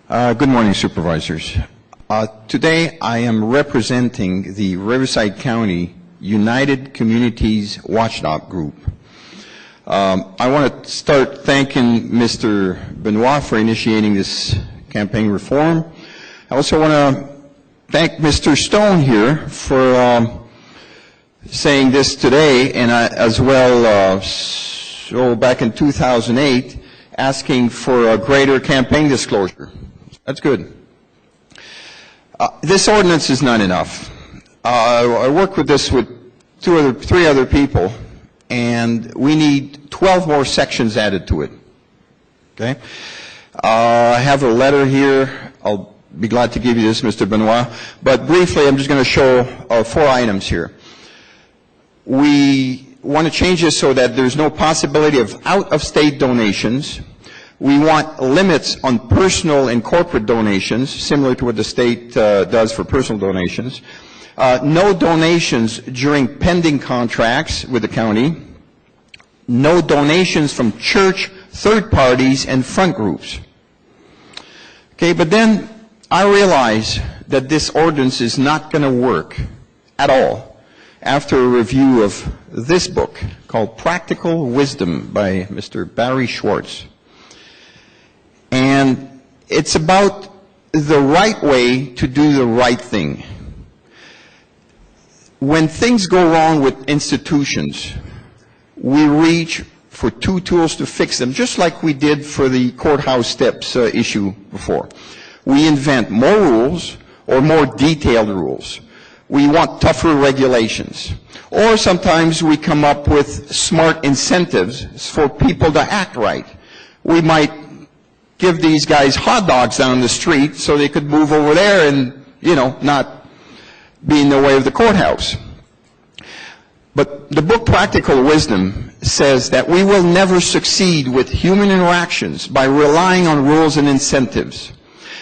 Good morning, Supervisors. Today I am representing the Riverside County United Communities Watchdog Group. I want to start thanking Mr. Benoit for initiating this campaign reform. I also want to thank Mr. Stone here for saying this today, and as well, so back in 2008, asking for a greater campaign disclosure. That's good. This ordinance is not enough. I worked with this with three other people, and we need 12 more sections added to it. Okay? I have a letter here. I'll be glad to give you this, Mr. Benoit. But briefly, I'm just going to show 4 items here. We want to change this so that there's no possibility of out-of-state donations. We want limits on personal and corporate donations, similar to what the state does for personal donations. No donations during pending contracts with the county. No donations from church, third parties, and front groups. Okay, but then I realize that this ordinance is not going to work at all after a review of this book called Practical Wisdom by Mr. Barry Schwartz. And it's about the right way to do the right thing. When things go wrong with institutions, we reach for 2 tools to fix them, just like we did for the courthouse steps issue before. We invent more rules or more detailed rules. We want tougher regulations. Or sometimes we come up with smart incentives for people to act right. We might give these guys hot dogs down the street so they could move over there and, not be in the way of the courthouse. But the book Practical Wisdom says that we will never succeed with human interactions by relying on rules and incentives.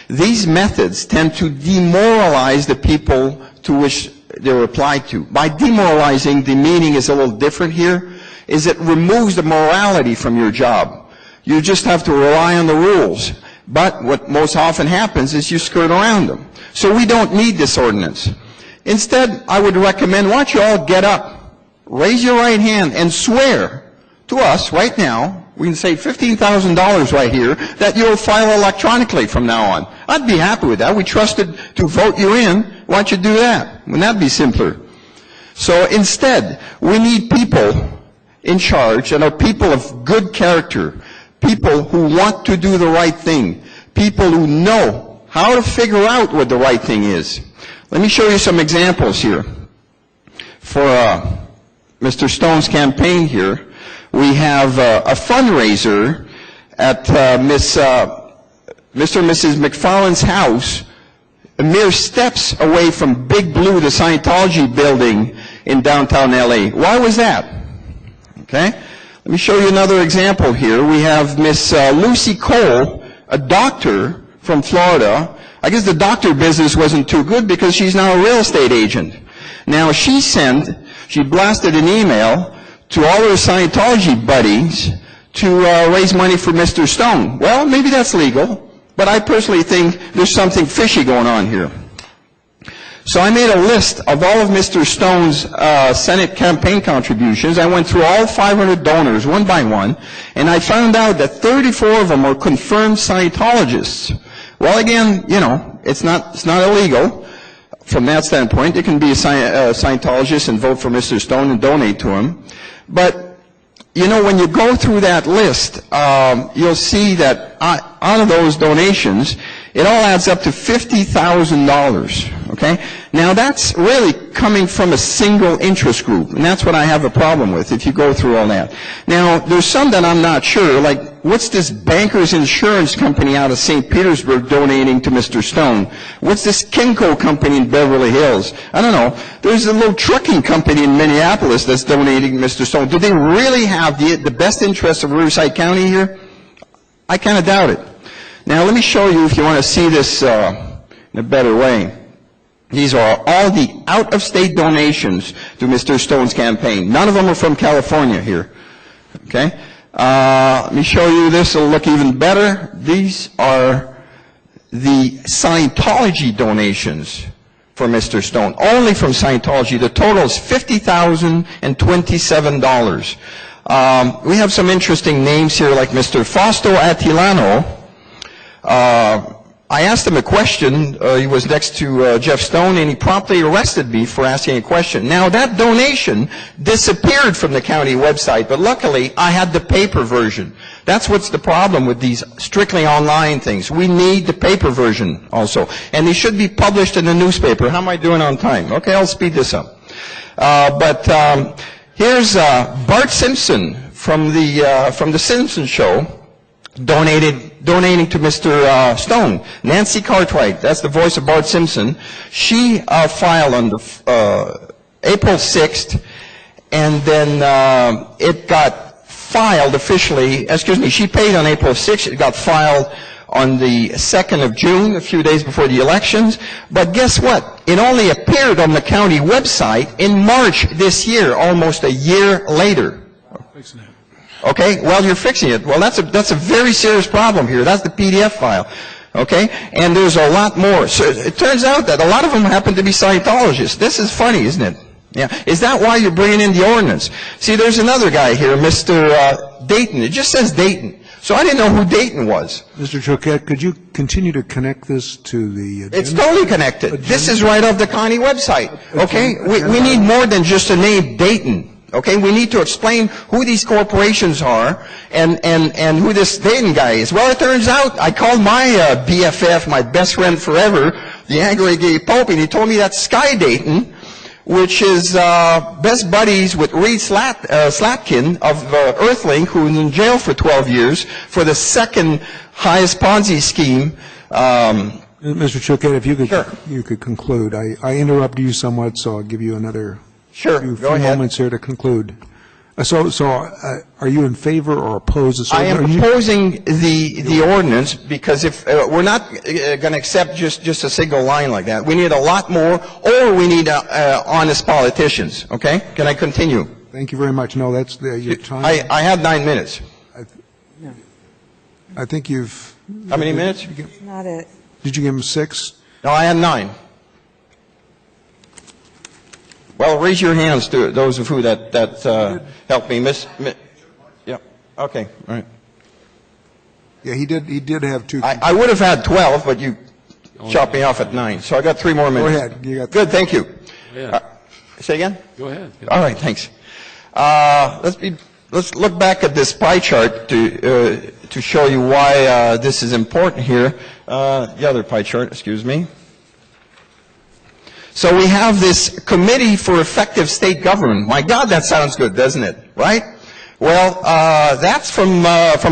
These methods tend to demoralize the people to which they're applied to. By demoralizing, the meaning is a little different here, is it removes the morality from your job. You just have to rely on the rules. But what most often happens is you skirt around them. So we don't need this ordinance. Instead, I would recommend, why don't you all get up, raise your right hand, and swear to us right now, we can say $15,000 right here, that you'll file electronically from now on. I'd be happy with that. We trusted to vote you in. Why don't you do that? Wouldn't that be simpler? So instead, we need people in charge that are people of good character, people who want to do the right thing, people who know how to figure out what the right thing is. Let me show you some examples here. For Mr. Stone's campaign here, we have a fundraiser at Mr. and Mrs. McFarland's house, mere steps away from Big Blue, the Scientology building in downtown LA. Why was that? Okay? Let me show you another example here. We have Miss Lucy Cole, a doctor from Florida. I guess the doctor business wasn't too good because she's now a real estate agent. Now she blasted an email to all her Scientology buddies to raise money for Mr. Stone. Well, maybe that's legal, but I personally think there's something fishy going on here. So I made a list of all of Mr. Stone's Senate campaign contributions. I went through all 500 donors one by one, and I found out that 34 of them are confirmed Scientologists. Well, again, it's not illegal from that standpoint. You can be a Scientologist and vote for Mr. Stone and donate to him. But, when you go through that list, you'll see that out of those donations, it all adds up to $50,000, okay? Now, that's really coming from a single interest group, and that's what I have a problem with, if you go through all that. Now, there's some that I'm not sure, like, what's this Bankers Insurance Company out of St. Petersburg donating to Mr. Stone? What's this Kinko company in Beverly Hills? I don't know. There's a little trucking company in Minneapolis that's donating to Mr. Stone. Do they really have the best interests of Riverside County here? I kind of doubt it. Now, let me show you, if you want to see this in a better way. These are all the out-of-state donations to Mr. Stone's campaign. None of them are from California here. Okay? Let me show you this. It'll look even better. These are the Scientology donations for Mr. Stone. Only from Scientology, the total is $50,027. We have some interesting names here, like Mr. Fausto Attilano. I asked him a question. He was next to Jeff Stone, and he promptly arrested me for asking a question. Now, that donation disappeared from the county website, but luckily, I had the paper version. That's what's the problem with these strictly online things. We need the paper version also. And they should be published in the newspaper. How am I doing on time? Okay, I'll speed this up. Here's Bart Simpson from the Simpson Show donating to Mr. Stone. Nancy Cartwright, that's the voice of Bart Simpson. She filed on April 6th, and then it got filed officially, she paid on April 6th, it got filed on the 2nd of June, a few days before the elections. But guess what? It only appeared on the county website in March this year, almost a year later. Okay, well, you're fixing it. Well, that's a very serious problem here. That's the PDF file. Okay, and there's a lot more. So it turns out that a lot of them happen to be Scientologists. This is funny, isn't it? Yeah. Is that why you're bringing in the ordinance? See, there's another guy here, Mr. Dayton. It just says Dayton. So I didn't know who Dayton was. Mr. Choquette, could you continue to connect this to the agenda? It's totally connected. This is right off the county website. Okay? We need more than just a name, Dayton. Okay? We need to explain who these corporations are and who this Dayton guy is. Well, it turns out I called my BFF, my best friend forever, the angry gay Pope, and he told me that's Sky Dayton, which is best buddies with Reed Slatkin of Earthlink, who was in jail for 12 years for the second highest Ponzi scheme. Mr. Choquette, if you could, Sure. you could conclude. I interrupted you somewhat, so I'll give you another few moments here to conclude. So are you in favor or opposed this I ordinance? am opposing the ordinance because if we're not going to accept just a single line like that. We need a lot more, or we need honest politicians. Okay? Can I continue? Thank you very much. No, that's your time. I had 9 minutes. I think you've... How many minutes? Not it. Did you give him 6? No, I had 9. Well, raise your hands to those of who that helped me. Yeah. Okay. All right. Yeah, he did have 2. I would have had 12, but you chopped me off at 9, so I got 3 more minutes. Go ahead. You got Good. Thank you. Yeah. Say again? Go ahead. All right. Thanks. Let's look back at this pie chart to show you why this is important here. The other pie chart. Excuse me. So we have this Committee for Effective State Government. My God, that sounds good, doesn't it? Right? Well, that's from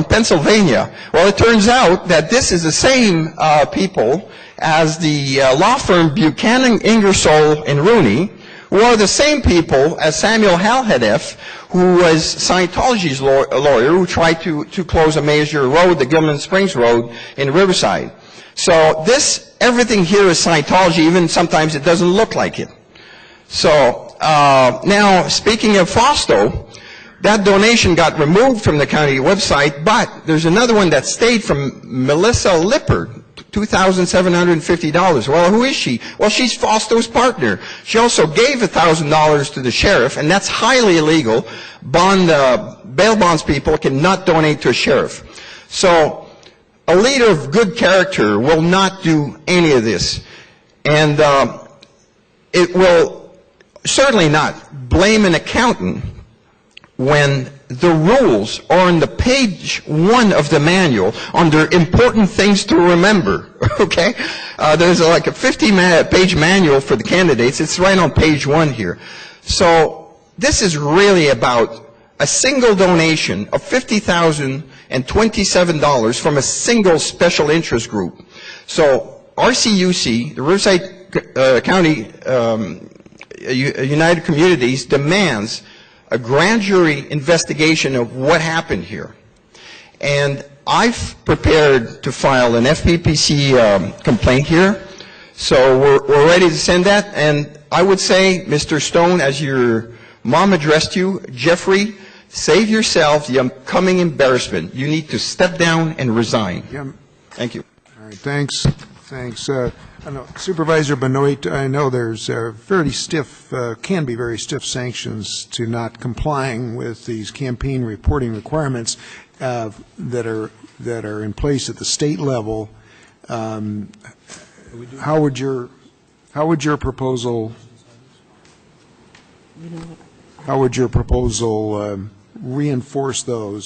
Pennsylvania. Well, it turns out that this is the same people as the law firm Buchanan, Ingersoll, and Rooney, who are the same people as Samuel Halhedef, who was Scientology's lawyer who tried to close a major road, the Gilman Springs Road in Riverside. So everything here is Scientology, even sometimes it doesn't look like it. So now, speaking of Fausto, that donation got removed from the county website, but there's another one that stayed from Melissa Lippert, $2,750. Well, who is she? Well, she's Fausto's partner. She also gave $1,000 to the sheriff, and that's highly illegal. Bail bonds people cannot donate to a sheriff. So a leader of good character will not do any of this. And it will certainly not blame an accountant when the rules are on the page 1 of the manual under important things to remember, okay? There's like a 50-page manual for the candidates. It's right on page 1 here. So this is really about a single donation of $50,027 from a single special interest group. So RCUC, the Riverside County United Communities, demands a grand jury investigation of what happened here. And I've prepared to file an FPPC complaint here. So we're ready to send that. And I would say, Mr. Stone, as your mom addressed you, Jeffrey, save yourself the upcoming embarrassment. You need to step down and resign. Yeah. Thank you. All right, thanks. Thanks. I know Supervisor Benoit, I know there's fairly stiff, can be very stiff sanctions to not complying with these campaign reporting requirements that are in place at the state level. How would your proposal reinforce those?